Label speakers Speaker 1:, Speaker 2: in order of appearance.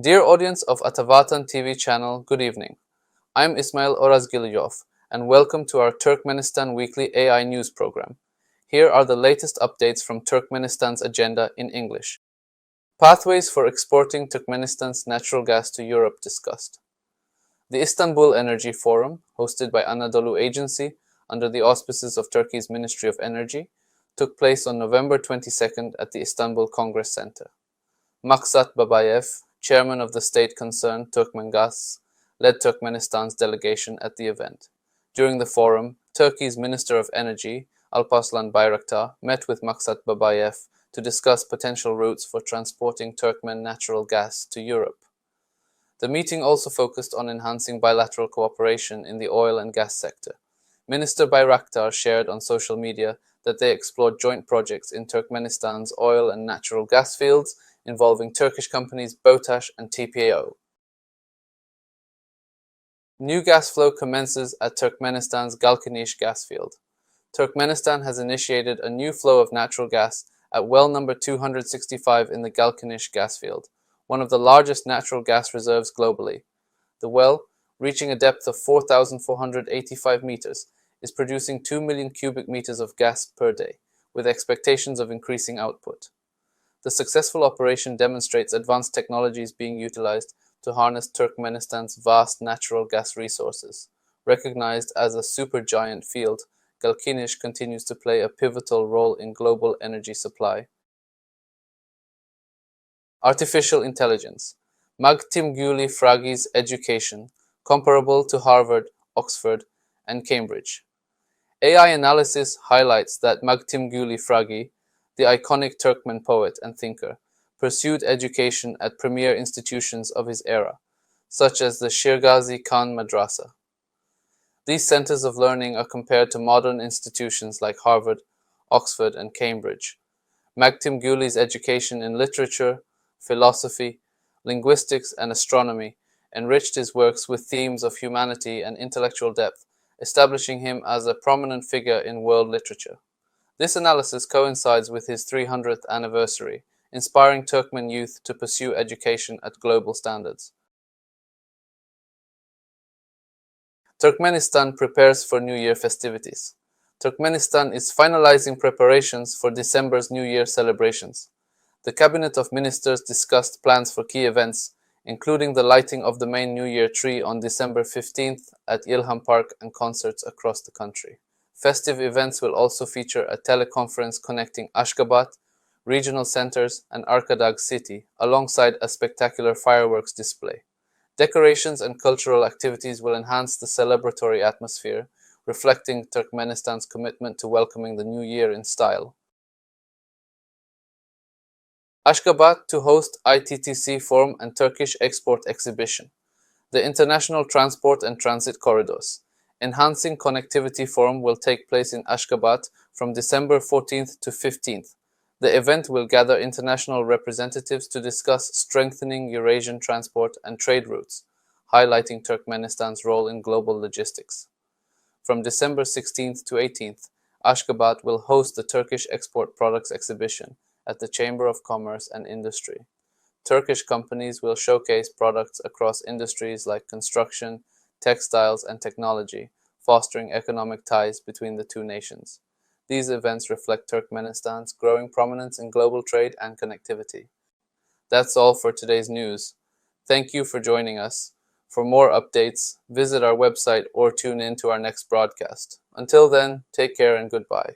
Speaker 1: Dear audience of Atavatan TV channel, good evening. I'm Ismail Orazgylyjow, and welcome to our Turkmenistan weekly AI news program. Here are the latest updates from Turkmenistan's agenda in English. Pathways for exporting Turkmenistan's natural gas to Europe discussed. The Istanbul Energy Forum, hosted by Anadolu Agency under the auspices of Turkey's Ministry of Energy, took place on November 22nd at the Istanbul Congress Center. Maksat Babayev, chairman of the state concern Turkmengas, led Turkmenistan's delegation at the event. During the forum, Turkey's Minister of Energy, Alparslan Bayraktar, met with Maksat Babayev to discuss potential routes for transporting Turkmen natural gas to Europe. The meeting also focused on enhancing bilateral cooperation in the oil and gas sector. Minister Bayraktar shared on social media that they explored joint projects in Turkmenistan's oil and natural gas fields involving Turkish companies BOTAŞ and TPAO. New gas flow commences at Turkmenistan's Galkynysh gas field. Turkmenistan has initiated a new flow of natural gas at well number 265 in the Galkynysh gas field, one of the largest natural gas reserves globally. The well, reaching a depth of 4,485 meters, is producing 2 million cubic meters of gas per day, with expectations of increasing output. The successful operation demonstrates advanced technologies being utilized to harness Turkmenistan's vast natural gas resources. Recognized as a supergiant field, Galkynysh continues to play a pivotal role in global energy supply. Artificial intelligence. Magtymguly Fragi's education, comparable to Harvard, Oxford, and Cambridge. AI analysis highlights that Magtymguly Fragi, the iconic Turkmen poet and thinker, pursued education at premier institutions of his era, such as the Shirgazi Khan Madrasa. These centers of learning are compared to modern institutions like Harvard, Oxford, and Cambridge. Magtymguly's education in literature, philosophy, linguistics, and astronomy enriched his works with themes of humanity and intellectual depth, establishing him as a prominent figure in world literature. This analysis coincides with his 300th anniversary, inspiring Turkmen youth to pursue education at global standards. Turkmenistan prepares for New Year festivities. Turkmenistan is finalizing preparations for December's New Year celebrations. The Cabinet of Ministers discussed plans for key events, including the lighting of the main New Year tree on December 15th at Ilham Park and concerts across the country. Festive events will also feature a teleconference connecting Ashgabat, regional centers, and Arkadag city, alongside a spectacular fireworks display. Decorations and cultural activities will enhance the celebratory atmosphere, reflecting Turkmenistan's commitment to welcoming the new year in style. Ashgabat to host ITTC Forum and Turkish Export Exhibition. The International Transport and Transit Corridors. Enhancing Connectivity Forum will take place in Ashgabat from December 14th to 15th. The event will gather international representatives to discuss strengthening Eurasian transport and trade routes, highlighting Turkmenistan's role in global logistics. From December 16th to 18th, Ashgabat will host the Turkish Export Products Exhibition at the Chamber of Commerce and Industry. Turkish companies will showcase products across industries like construction, textiles, and technology, fostering economic ties between the two nations. These events reflect Turkmenistan's growing prominence in global trade and connectivity. That's all for today's news. Thank you for joining us. For more updates, visit our website or tune in to our next broadcast. Until then, take care and goodbye.